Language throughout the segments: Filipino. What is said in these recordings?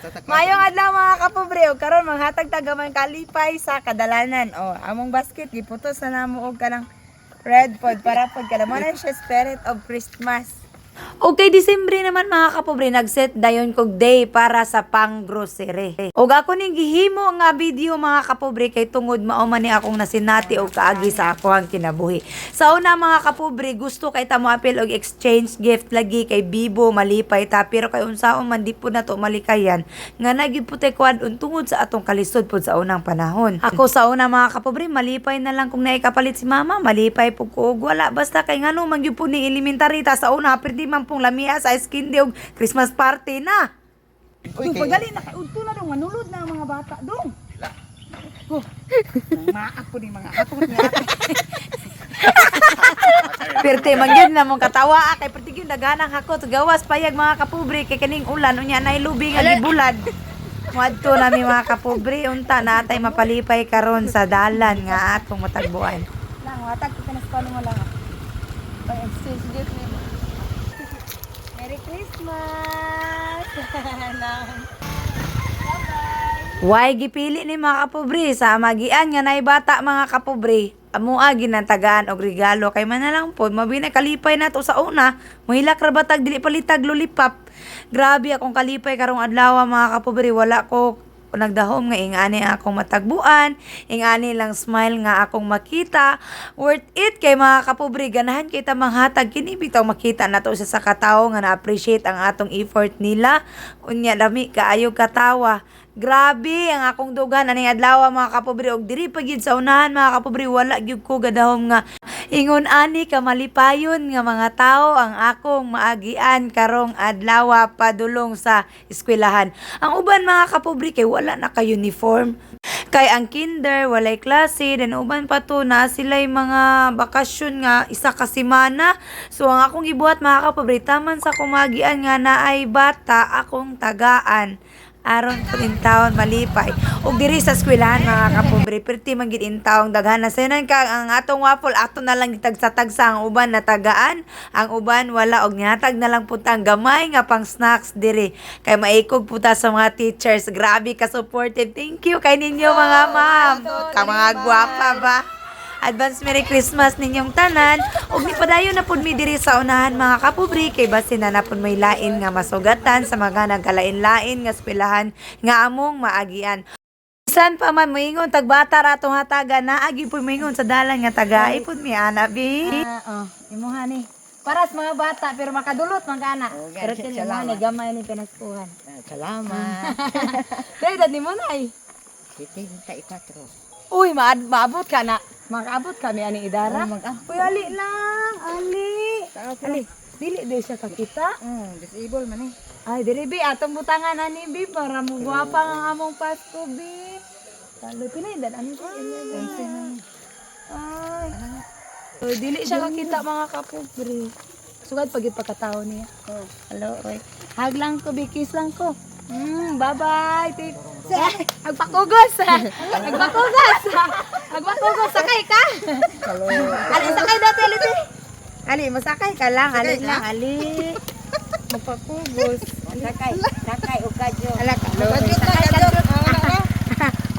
Mayong adlaw mga kapobre, o karon manghatag tagaman kalipay sa kadalanan. O, among basket giputos na namo og kanang red pod para pod kada mo na siya spirit of Christmas. Okay, Disyembre naman mga kapobre, nagset dayon kog day para sa pang-grocery. Og ako ning gihimo nga video mga kapobre kay tungod mao man ni akong nasinati og kaagi sa ako ang kinabuhi. Sa una mga kapobre, gusto kay ta mo apil og exchange gift lagi kay Bibo malipay ta pero kay unsaon man di po na to malikayan nga nagipute kuadon tungod sa atong kalisod pod sa unang panahon. Ako sa una mga kapobre, malipay na lang kung naikapalit si mama, malipay pug ko og wala basta kay ngano man gyud po ni elementary ta sa una pero di man pong lamia sa skin og Christmas party na. Uy, pagali na kay udto na dong manulod na ang mga bata dong. Oh, maak po ni mga ato niya. Perte man gyud na mong katawa kay perti gyud daganang hakot gawas payag mga kapobre kay kaning ulan unya nay lubi nga gibulad. Muadto nami mga kapobre unta natay mapalipay karon sa dalan nga atong matagbuan. Lang watag kita na sa pano lang. Pag exchange gift ni Merry Christmas! Why gipili ni mga kapobre sa magian nga nay bata mga kapobre? Amua ginantagaan og regalo kay man na lang pod mabinay kalipay nato sa una, mohilak ra batag dili palitag lulipap. Grabe akong kalipay karong adlaw mga kapobre, wala ko nagdahom nga ingani akong matagbuan, ingani lang smile nga akong makita. Worth it kay mga kapobre, ganahan kita manghatag kini bitaw makita nato sa katawo nga na-appreciate ang atong effort nila. Unya lami kaayo katawa. Grabe ang akong dugan aning adlaw mga kapobre og diri pa gid sa unahan mga kapobre wala gyud ko gadahom nga ingon ani ka malipayon nga mga tao ang akong maagian karong adlaw padulong sa eskwelahan. Ang uban mga kapobre kay wala na ka uniform. Kay ang kinder walay klase dan uban pa to na sila'y mga bakasyon nga isa ka semana. So ang akong gibuhat mga kapobre taman sa kumagian nga naay bata akong tagaan aron po intawon malipay ug diri sa eskwelahan mga kapobre perti man gid intawon daghan na sayon ka ang atong waffle ato na lang gitagsa-tagsa ang uban na tagaan ang uban wala og nihatag na lang putang gamay nga pang snacks diri kay maikog puta sa mga teachers. Grabe ka supportive, thank you kay ninyo mga ma'am ka mga gwapa ba. Advance Merry Christmas ninyong tanan. Ug ni padayon na pud mi diri sa unahan mga kapobre kay basin na napod may lain nga masugatan sa mga nagkalain-lain nga eskwelahan nga among maagian. Bisan pa man moingon tagbata ra tong hatagan na agi pud moingon sa dalan nga tagay pud mi ana bi. Imuha ni. Para sa mga bata pero makadulot man kana. Pero tinimuha ni gamay ni pinaskuhan. Salamat. Dai dad ni mo nay. 74. Uy, maabot ka na. Makaabot kami ani idara. Uy, ali lang. Ali. Dili di siya kakita. Disable man eh. Ay, dili bi atong butangan ani bi para mo gwapa ang among Pasko bi. Talo pinaidan ani ko. Ay. Uy, dili siya kakita mga kapobre. Sugad pag ipakataon niya. Hello, oy. Hug lang ko, bi kiss lang ko. Bye-bye. Agpakugos. Agpakugos. Sakay ka. Ali, sakay dati. Ali, masakay ka lang. Ali lang, ali. Magpakugos. Sakay o kadyo. Ala ka.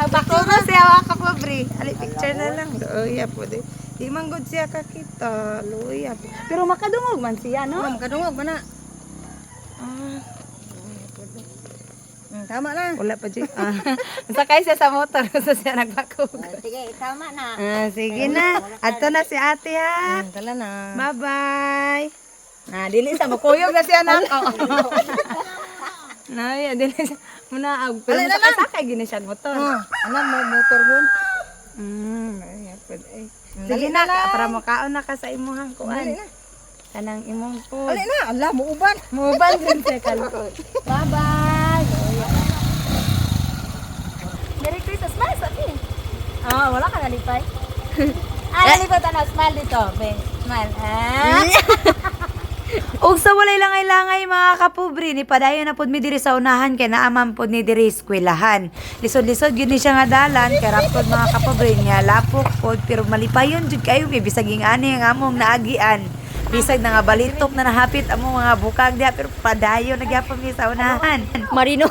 Agpakugos siya mga kapobre. Ali, picture na lang. Luya po din. Di man good siya kakita. Luya po. Pero makadungog man siya, no? Makadungog ba na? Tama na. Wala pa dyan. Sakay siya sa motor. Gusto siya nagpakugos. Sige, tama na. Sige na. Ato na si ate ha. Tala na. Bye-bye. Dili sa makuyog na siya na. Dili siya. Muna, pero sakay gini siya motor. Alam mo, motor doon. Sige na, para makaon na ka sa imuhang kuan. Kanang imong food. Ali na, ala, muuban. Muuban din siya kalko. Bye-bye. Merry Christmas. Smile sa akin. Wala ka nalipay. Nalipay ta na. Smile dito. Be, smile. Og sa walay langay-langay mga kapobre ni padayon na pud mi diri sa unahan kay naaman pud ni diri eskwelahan. Lisod-lisod gyud ni siya nga dalan kay rapod mga kapobre niya lapok pod pero malipayon jud kayo bisag ani ang among naagian. Bisag na nga balitok na nahapit among mga bukag diha pero padayon nagyapon mi sa unahan. Marino.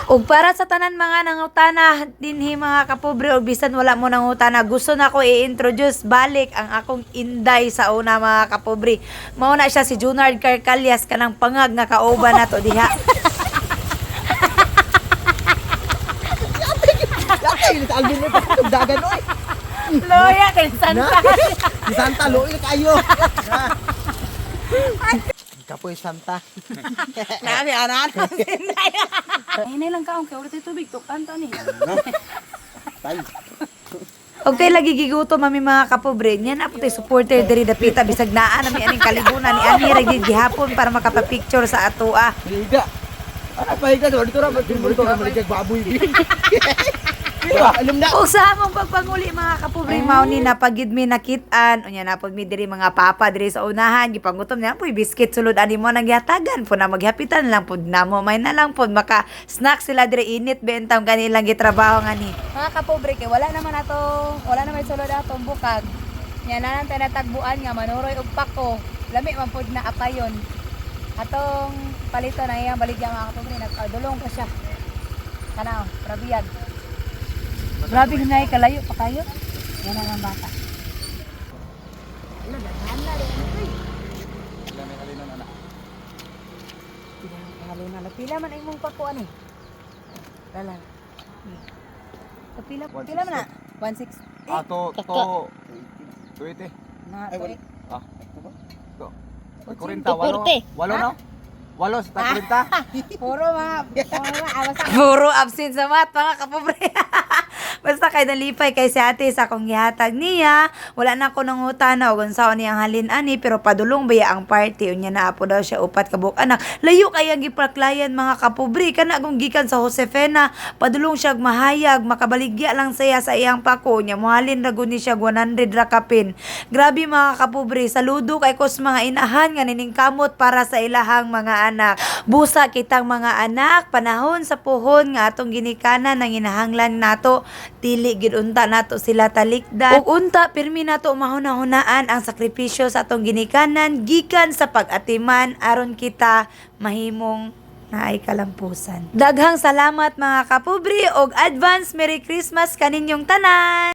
Ug para sa tanan mga nangutana dinhi mga kapobre ug bisan wala mo nangutana, gusto na ko i-introduce balik ang akong inday sa una mga kapobre. Mao na siya si Junard Carcalias kanang pangag nga kauban nato diha. Dati, albin mo ito. Dagan, oy. Loya kay Santa. Si Santa, loy na kayo. Kapoy Santa. Nami, anan. Ay, lang kaong kaya ulit ay tubig. Tukan to ni. Tay. Okay lagi gigutom mami mga kapobre. Nya na puti supporter diri dapita bisag naa nami aning kalibunan ni ani ra gid gihapon para makapapicture sa atoa. Higa. Ano pa higa? Dito ra, dito ra, maligag baboy. Alam na. O sa among pagpanguli mga kapobre mao ni napagid mi nakit-an unya napod mi diri mga papa diri sa unahan gipangutom niya puy biscuit sulod ani mo nang yatagan po na maghapitan lang pod namo may na lang pod maka snack sila diri init bentang kanilang gitrabaho ngani. Mga kapobre, kay wala naman sulod atong bukag. Yan na lang tayo natagbuan nga, manuroy og pako. Lami man pod na apayon. Atong palito na iyang baligya mga kapobre, nagdulong pa siya. Kana, prabiyag. Grabe hinay kalayo pa kayo. Yan ang bata. Pila man ay mong pakuan eh. Lala. Pila man na? 160. To 20. Na, Ay, wala. Ah. To. 40, walo no? Walo sa 40. puro mga awas ang Puro absent sa mat mga kapobre. Basta kay nalipay kay si ate sa akong gihatag niya. Wala na ko nang utana o unsaon niyang halin ani pero padulong baya ang party unya na apo daw siya upat ka buok anak. Layo kay ang gipaklayan mga kapobre kana kung gikan sa Josefina padulong siya mahayag makabaligya lang saya sa iyang pako nya mohalin ra gud ni siya 100 ra kapin. Grabe mga kapobre saludo kay kos mga inahan nga niningkamot para sa ilahang mga anak. Busa kitang mga anak panahon sa puhon nga atong ginikanan nang inahanglan nato dili gid unta nato sila talikdan ug unta pirmi nato mahuna-hunaan ang sakripisyo sa atong ginikanan gikan sa pag-atiman aron kita mahimong naay kalampusan. Daghang salamat mga kapobre ug advance Merry Christmas kaninyong tanan.